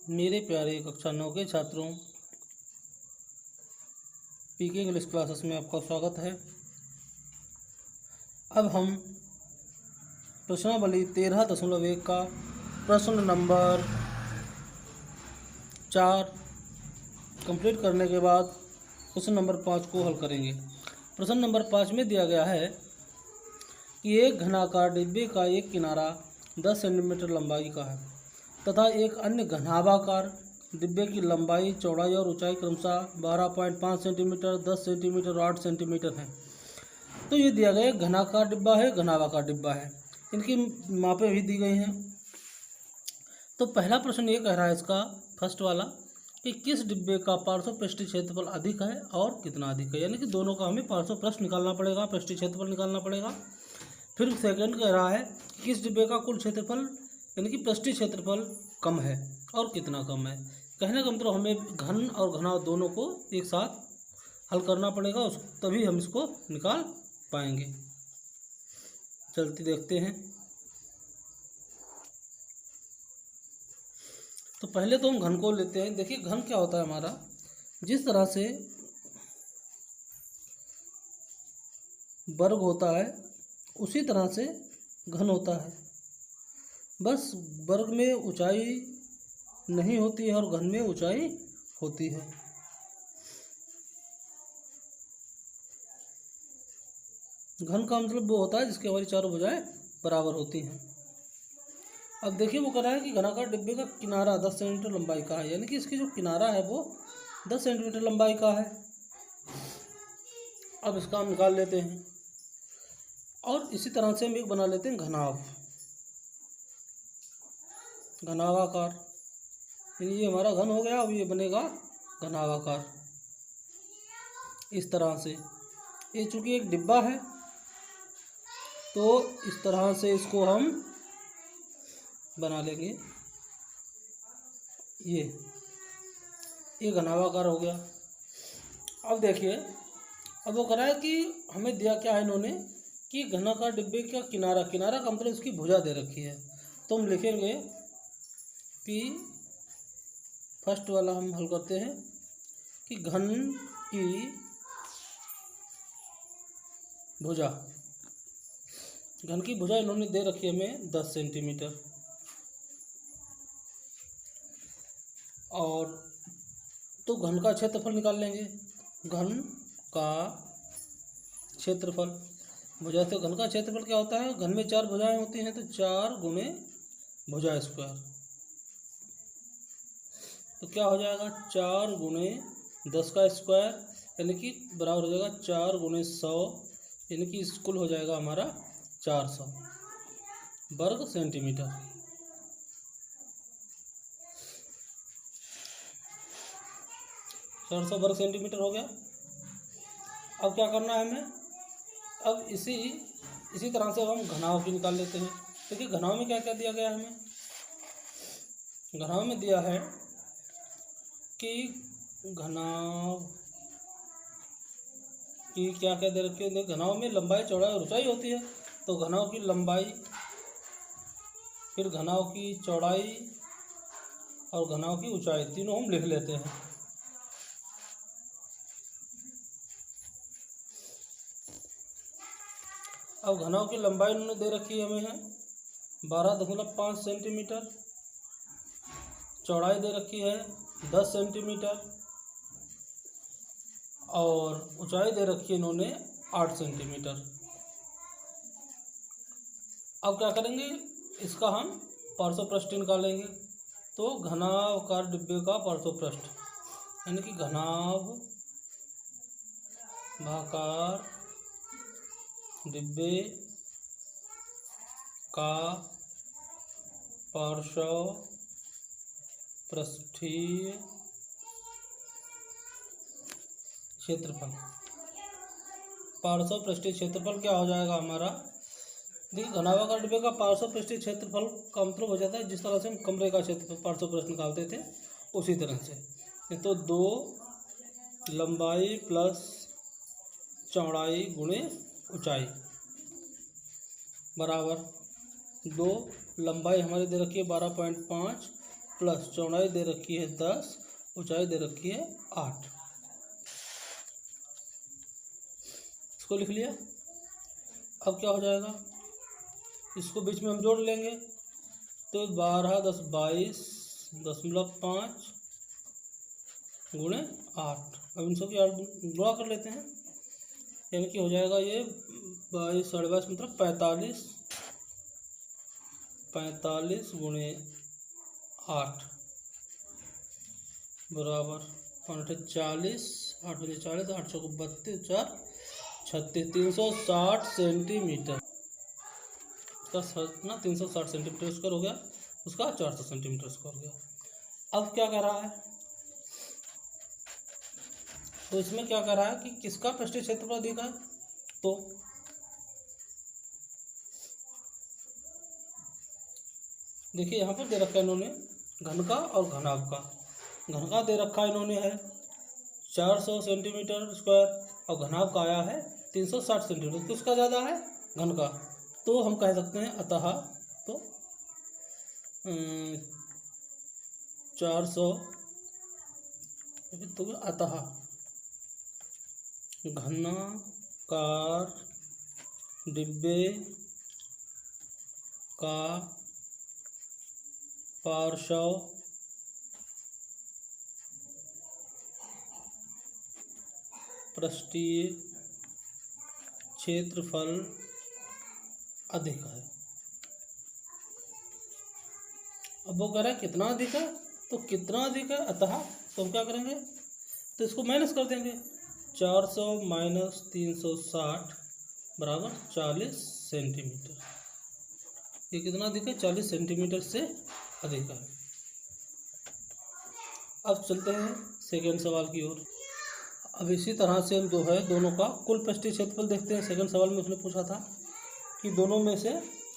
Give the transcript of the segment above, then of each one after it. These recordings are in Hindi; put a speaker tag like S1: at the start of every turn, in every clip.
S1: मेरे प्यारे कक्षा 9 के छात्रों, पीके इंग्लिश क्लासेस में आपका स्वागत है। अब हम प्रश्नावली 13.1 का प्रश्न नंबर 4 कंप्लीट करने के बाद प्रश्न नंबर 5 को हल करेंगे। प्रश्न नंबर 5 में दिया गया है कि एक घनाकार डिब्बे का एक किनारा 10 सेंटीमीटर लंबाई का है तथा एक अन्य घनाभाकार डिब्बे की लंबाई, चौड़ाई और ऊंचाई क्रमशः 12.5 सेंटीमीटर, 10 सेंटीमीटर और 8 सेंटीमीटर है। तो ये दिया गया एक घनाकार डिब्बा है, घनाभाकार डिब्बा है, इनकी मापें भी दी गई हैं। तो पहला प्रश्न ये कह रहा है इसका फर्स्ट वाला कि किस डिब्बे का पार्श्व पृष्ठीय क्षेत्रफल अधिक है और कितना अधिक है, यानी कि दोनों का हमें पार्श्व पृष्ठ निकालना पड़ेगा, पृष्ठीय क्षेत्रफल निकालना पड़ेगा। फिर सेकंड कह रहा है कि किस डिब्बे का कुल क्षेत्रफल यानी कि पृष्ठीय क्षेत्रफल कम है और कितना कम है। कहने का मतलब हमें घन और घनाभ दोनों को एक साथ हल करना पड़ेगा, तभी हम इसको निकाल पाएंगे। चलते देखते हैं। तो पहले तो हम घन को लेते हैं। देखिए घन क्या होता है हमारा, जिस तरह से वर्ग होता है उसी तरह से घन होता है, बस वर्ग में ऊंचाई नहीं होती है और घन में ऊंचाई होती है। घन का मतलब वो होता है जिसकी हमारी चारों भुजाएं बराबर होती हैं। अब देखिए वो कह रहा है कि घनाकार डिब्बे का किनारा 10 सेंटीमीटर लंबाई का है, यानी कि इसकी जो किनारा है वो 10 सेंटीमीटर लंबाई का है। अब इसका हम निकाल लेते हैं और इसी तरह से हम एक बना लेते हैं घनाभ, घनाभाकार, यानी ये हमारा घन हो गया। अब ये बनेगा घनाभाकार इस तरह से। ये चूंकि एक डिब्बा है तो इस तरह से इसको हम बना लेंगे। ये घनाभाकार हो गया। अब देखिए, अब वो कह रहा है कि हमें दिया क्या है इन्होंने कि घनाकार डिब्बे का किनारा, किनारा का मतलब इसकी भुजा दे रखी है। तो हम लिखेंगे कि फर्स्ट वाला हम हल करते हैं कि घन की भुजा, घन की भुजा इन्होंने दे रखी है हमें 10 सेंटीमीटर, और तो घन का क्षेत्रफल निकाल लेंगे। घन का क्षेत्रफल, भुजा से घन का क्षेत्रफल क्या होता है, घन में 4 भुजाएं होती हैं तो 4 गुणे भुजा स्क्वायर, तो क्या हो जाएगा 4 गुणे 10 का स्क्वायर, यानी कि बराबर हो जाएगा 4 गुणे 100, यानी कि कुल हो जाएगा हमारा 400 वर्ग सेंटीमीटर। वर्ग सेंटीमीटर हो गया। अब क्या करना है हमें, अब इसी तरह से हम घनाभ भी निकाल लेते हैं। देखिए घनाभ में क्या क्या दिया गया है हमें, घनाभ में दिया है कि घनाभ की क्या क्या दे रखी है। घनाभ में लंबाई, चौड़ाई और ऊंचाई होती है, तो घनाभ की लंबाई, फिर घनाभ की चौड़ाई और घनाभ की ऊंचाई तीनों हम लिख लेते हैं। अब घनाभ की लंबाई उन्होंने दे रखी है हमें है 12.5 सेंटीमीटर, चौड़ाई दे रखी है 10 सेंटीमीटर और ऊंचाई दे रखी है इन्होंने 8 सेंटीमीटर। अब क्या करेंगे, इसका हम पार्श्व पृष्ठ निकालेंगे। तो घनाभाकार डिब्बे का पार्श्व पृष्ठ, यानी कि घनाभाकार डिब्बे का पार्श्व पृष्ठीय क्षेत्रफल, पार्श्व पृष्ठीय क्षेत्रफल क्या हो जाएगा हमारा। देखिए घनाभाकार डिब्बे का पार्श्व पृष्ठीय क्षेत्रफल का मतलब हो जाता है जिस तरह से हम कमरे का क्षेत्रफल पार्श्व पृष्ठ निकालते थे उसी तरह से। तो 2 लंबाई प्लस चौड़ाई गुणे ऊंचाई बराबर 2 लंबाई हमारी दे रखी है 12.5 प्लस चौड़ाई दे रखी है 10, ऊंचाई दे रखी है 8। इसको लिख लिया। अब क्या हो जाएगा, इसको बीच में हम जोड़ लेंगे तो 12 10 22.5 गुणे 8। अब इन सब की गुणा कर लेते हैं, यानी कि हो जाएगा ये 22 साढ़े 22 मतलब 45 गुणे 8 बराबर 5 40, 8 बजे 40, 8 चौको 32, 4 36, 360 सेंटीमीटर। उसका ना 360 सेंटीमीटर स्क्वायर हो गया, उसका 400 सेंटीमीटर स्क्वायर हो गया। अब क्या कर रहा है, तो इसमें क्या कर रहा है कि किसका पृष्ठीय क्षेत्रफल दिया है, तो देखिए यहाँ पर दे रखा है इन्होंने घन का और घनाभ का। घन का दे रखा है इन्होंने है 400 सेंटीमीटर स्क्वायर और घनाभ का आया है 360 सेंटीमीटर। किसका ज़्यादा है, घन का। तो हम कह सकते हैं अतः तो 400 तो अतः घनाकार डिब्बे का पार्श्व पृष्ठीय क्षेत्रफल अधिक है। अब वो कह रहा है कितना अधिक है, तो कितना अधिक है अतः तो हम क्या करेंगे, तो इसको माइनस कर देंगे। 400 माइनस 360 बराबर 40 सेंटीमीटर। ये कितना अधिक है, 40 सेंटीमीटर से अधिक है। अब चलते हैं सेकेंड सवाल की ओर। अब इसी तरह से हम जो है दोनों का कुल पृष्ठीय क्षेत्रफल देखते हैं। सेकंड सवाल में उसने पूछा था कि दोनों में से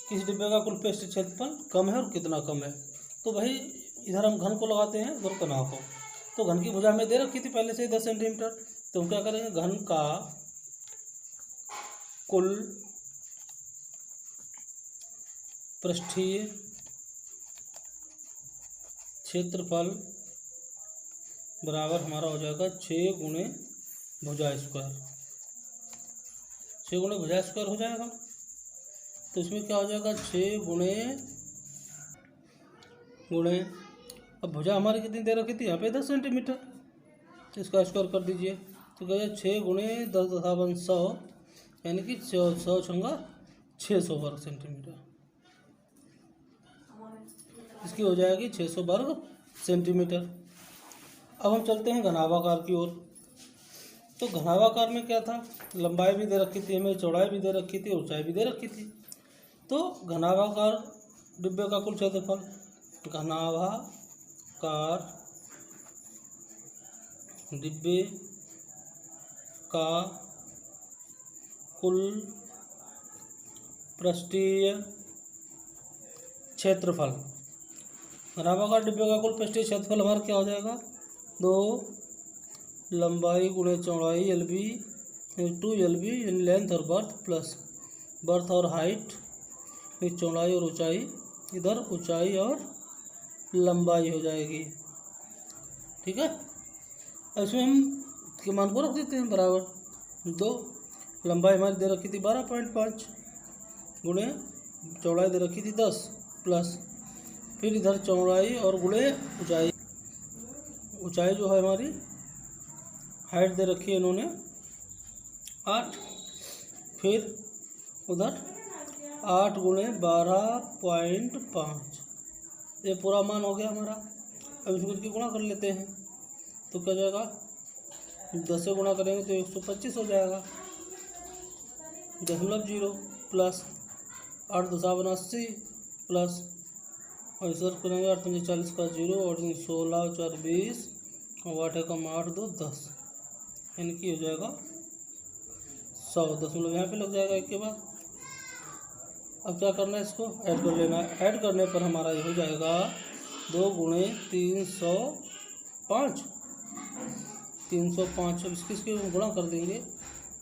S1: किस डिब्बे का कुल पृष्ठीय क्षेत्रफल कम है और कितना कम है। तो भाई इधर हम घन को लगाते हैं, उधर घनाभ को। तो घन की भुजा हमें दे रखी थी पहले से 10 सेंटीमीटर, तो हम क्या करेंगे, घन का कुल पृष्ठीय क्षेत्रफल बराबर हमारा हो जाएगा 6 गुणे भुजा स्क्वायर। 6 गुणे भुजा स्क्वायर हो जाएगा। तो इसमें क्या हो जाएगा, 6 गुणे अब भुजा हमारी कितनी दे रखी थी यहाँ पे 10 सेंटीमीटर, तो इसका स्क्वायर कर दीजिए। तो क्या 6 गुणे 10 दशावन 100 यानी कि 100 छंगा 600 वर्ग सेंटीमीटर। इसकी हो जाएगी 600 वर्ग सेंटीमीटर। अब हम चलते हैं घनाभाकार की ओर। तो घनाभाकार में क्या था, लंबाई भी दे रखी थी हमें, चौड़ाई भी दे रखी थी, ऊंचाई भी दे रखी थी। तो घनाभाकार डिब्बे का कुल क्षेत्रफल, घनाभाकार डिब्बे का कुल पृष्ठीय क्षेत्रफल, घनाभाकार डिब्बे का कुल पृष्ठीय क्षेत्रफल हमारा क्या हो जाएगा, 2 लंबाई गुणे चौड़ाई LB into LB in length और बर्थ प्लस बर्थ और हाइट, चौड़ाई और ऊंचाई, इधर ऊंचाई और लंबाई हो जाएगी। ठीक है। इसमें हम के मान को रख देते हैं बराबर 2। लंबाई हमारी दे रखी थी 12.5 गुणे चौड़ाई दे रखी थी 10 प्लस फिर इधर चौड़ाई और गुणे ऊंचाई। ऊंचाई जो है हमारी हाइट दे रखी है इन्होंने 8, फिर उधर 8 गुणे 12.5, ये पूरा मान हो गया हमारा। अब इसको की गुणा कर लेते हैं तो क्या जाएगा, 10 से गुणा करेंगे तो 125 हो जाएगा, 0.0 प्लस 8 दशावन 80 प्लस और इस करेंगे 8 पंजे 40 का 0 और 16 4 20 और 8 कम 8 2 10 यानी कि हो जाएगा 100 दशमलव यहाँ पे लग जाएगा एक के बाद। अब क्या करना है, इसको ऐड कर लेना है। ऐड करने पर हमारा ये हो जाएगा 2 गुणे 305। अब इसके गुणा कर देंगे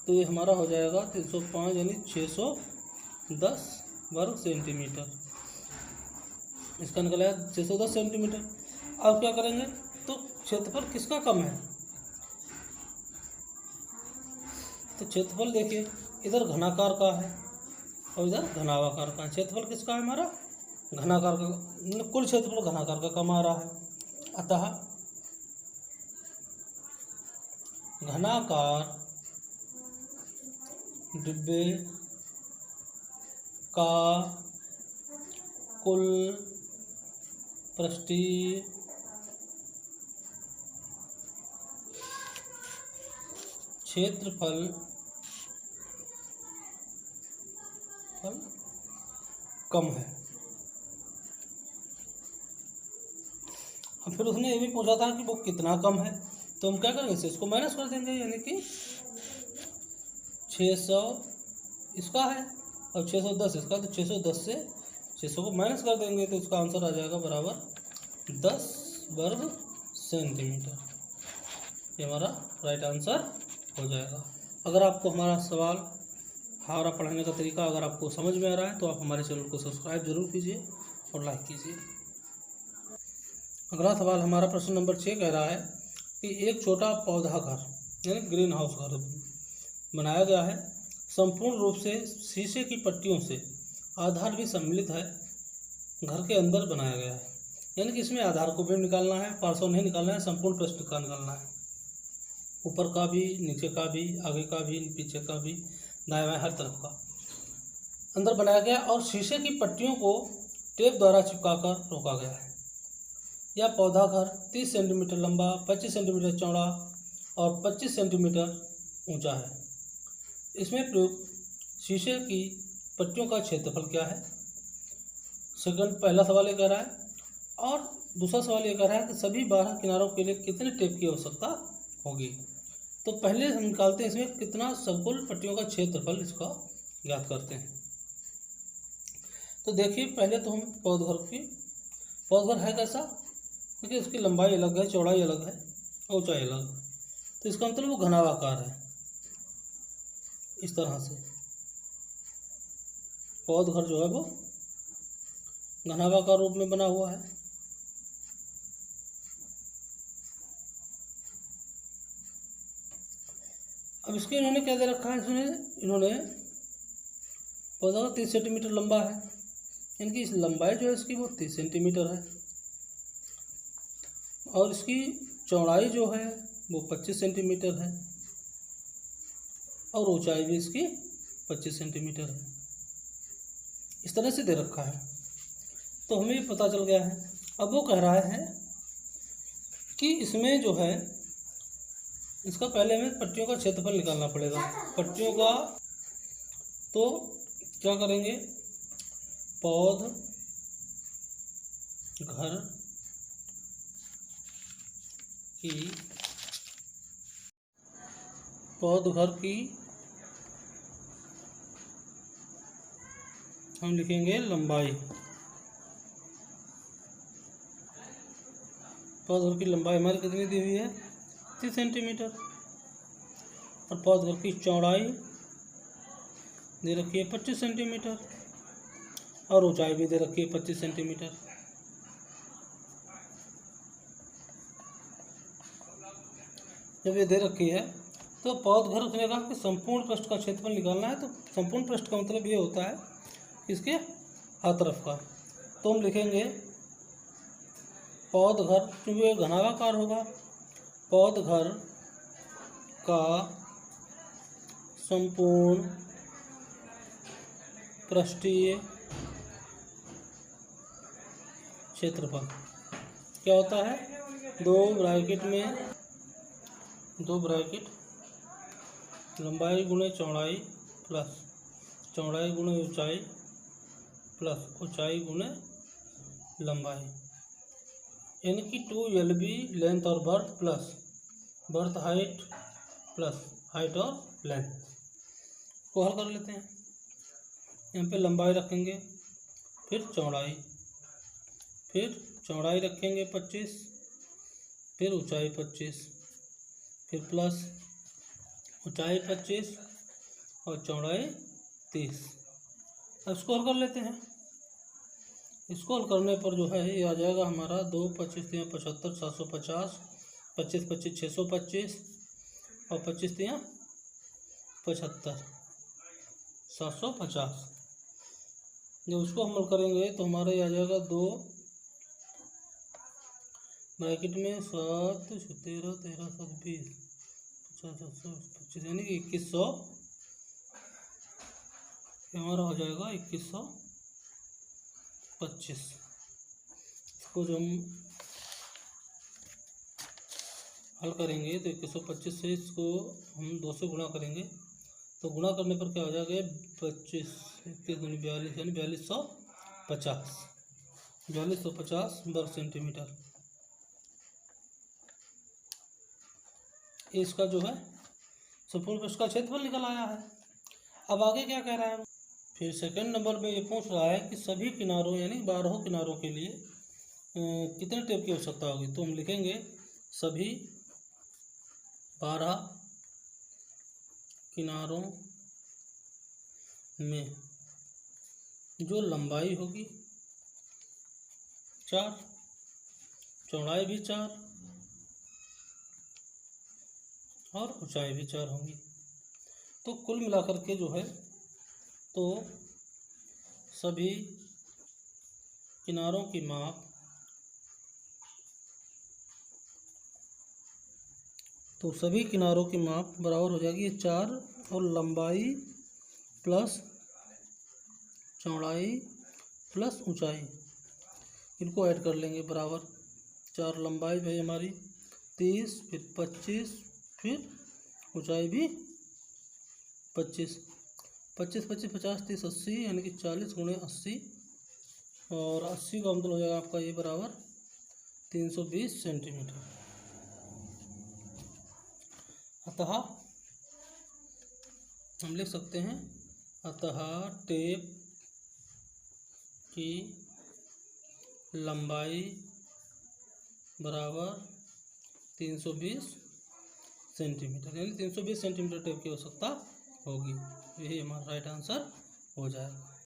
S1: तो ये हमारा हो जाएगा 305 यानी 610 वर्ग सेंटीमीटर। इसका निकला है 610 सेंटीमीटर। अब क्या करेंगे, तो क्षेत्रफल किसका कम है, तो क्षेत्रफल देखिए इधर घनाकार का है और इधर घनावाकार का है। क्षेत्रफल किसका है हमारा, घनाकार का, कुल क्षेत्रफल घनाकार का कम आ रहा है। अतः घनाकार डिब्बे का कुल पृष्ठीय क्षेत्रफल कम है। अब फिर उसने ये भी पूछा था कि वो कितना कम है, तो हम क्या करेंगे, इसको माइनस कर देंगे, यानी कि 600 इसका है और 610 इसका, तो 610 से 600 को माइनस कर देंगे तो इसका आंसर आ जाएगा बराबर 10 वर्ग सेंटीमीटर। ये हमारा राइट आंसर हो जाएगा। अगर आपको हमारा सवाल, हमारा पढ़ाने का तरीका अगर आपको समझ में आ रहा है तो आप हमारे चैनल को सब्सक्राइब जरूर कीजिए और लाइक कीजिए। अगला सवाल हमारा प्रश्न नंबर 6 कह रहा है कि एक छोटा पौधा घर यानी ग्रीन हाउस घर बनाया गया है, संपूर्ण रूप से शीशे की पट्टियों से, आधार भी सम्मिलित है, घर के अंदर बनाया गया है। यानी कि इसमें आधार को भी निकालना है, पार्श्व नहीं निकालना है, संपूर्ण पृष्ठ का निकालना है, ऊपर का भी, नीचे का भी, आगे का भी, पीछे का भी, दाएं बाएं हर तरफ का अंदर बनाया गया और शीशे की पट्टियों को टेप द्वारा चिपकाकर रोका गया है। यह पौधा घर 30 सेंटीमीटर लंबा, 25 सेंटीमीटर चौड़ा और 25 सेंटीमीटर ऊंचा है। इसमें प्रयुक्त शीशे की पट्टियों का क्षेत्रफल क्या है। पहला सवाल ये कह रहा है, और दूसरा सवाल ये कह रहा है कि सभी 12 किनारों के लिए कितने टेप की आवश्यकता होगी। तो पहले हम निकालते हैं इसमें कितना संकुल पट्टियों का क्षेत्रफल, इसका ज्ञात करते हैं। तो देखिए पहले तो हम पौधघर है कैसा, क्योंकि उसकी लंबाई अलग है, चौड़ाई अलग है, ऊंचाई अलग, तो इसका मतलब वो घनावाकार है। इस तरह से पौधघर जो है वो घनावाकार रूप में बना हुआ है। अब इसके इन्होंने क्या दे रखा है, इन्होंने पौधा 30 सेंटीमीटर लंबा है, यानी कि इस लंबाई जो है इसकी वो 30 सेंटीमीटर है, और इसकी चौड़ाई जो है वो 25 सेंटीमीटर है, और ऊंचाई भी इसकी 25 सेंटीमीटर है। इस तरह से दे रखा है, तो हमें पता चल गया है। अब वो कह रहा है कि इसमें जो है इसका पहले हमें पट्टियों का क्षेत्रफल निकालना पड़ेगा। पट्टियों का तो क्या करेंगे, पौधघर की हम लिखेंगे लंबाई। पौधघर की लंबाई हमारी कितनी दी हुई है, 30 सेंटीमीटर, और पौधघर की चौड़ाई दे रखी है 25 सेंटीमीटर, और ऊंचाई भी दे रखी है 25 सेंटीमीटर। जब ये दे रखी है तो पौधघर उसने कहा कि संपूर्ण पृष्ठ का क्षेत्रफल निकालना है। तो संपूर्ण पृष्ठ का मतलब ये होता है इसके हर तरफ का। तो हम लिखेंगे पौधघर, क्योंकि ये घनावाकार होगा, पौधघर का संपूर्ण पृष्ठीय क्षेत्रफल क्या होता है, दो ब्रैकेट लंबाई गुणे चौड़ाई प्लस चौड़ाई गुणे ऊंचाई प्लस ऊंचाई गुणे लंबाई, यानी कि 2LB लेंथ और birth plus birth height plus height और लेंथ को हल कर लेते हैं। यहाँ पे लंबाई रखेंगे, फिर चौड़ाई रखेंगे 25, फिर ऊंचाई 25, फिर प्लस ऊंचाई 25 और चौड़ाई 30। अब इसको हल कर लेते हैं। इसको हल करने पर जो है ये आ जाएगा हमारा 2 25 3 75 750, 25 25 625 और 25 3 75 750। जब उसको हम हल करेंगे तो हमारा ये आ जाएगा 2 ब्रैकेट में 7 13 13 7 20 50 725 यानी कि 2100 हमारा हो जाएगा 2125। इसको जो हम हल करेंगे तो 2125 से इसको हम 2 से गुणा करेंगे तो गुणा करने पर क्या हो जाएगा 25 21 42 यानी 4250 वर्ग सेंटीमीटर। इसका जो है संपूर्ण पृष्ठ का क्षेत्रफल निकल आया है। अब आगे क्या कह रहा है, फिर सेकंड नंबर में ये पूछ रहा है कि सभी किनारों यानी 12 किनारों के लिए कितने टेप की आवश्यकता होगी। तो हम लिखेंगे सभी 12 किनारों में जो लंबाई होगी 4, चौड़ाई भी 4 और ऊंचाई भी 4 होंगी। तो कुल मिलाकर के जो है तो सभी किनारों की माप बराबर हो जाएगी 4 और लंबाई प्लस चौड़ाई प्लस ऊंचाई, इनको ऐड कर लेंगे बराबर 4 लंबाई भाई हमारी 30 फिर 25 फिर ऊंचाई भी 25 25 25 50 30 80 यानी कि 40 गुणे 80 और 80 का मतलब हो जाएगा आपका ये बराबर 320 सेंटीमीटर। अतः हम लिख सकते हैं अतः टेप की लंबाई बराबर 320 सेंटीमीटर यानी 320 सेंटीमीटर टेप की आवश्यकता होगी। यही हमारा राइट आंसर हो जाएगा।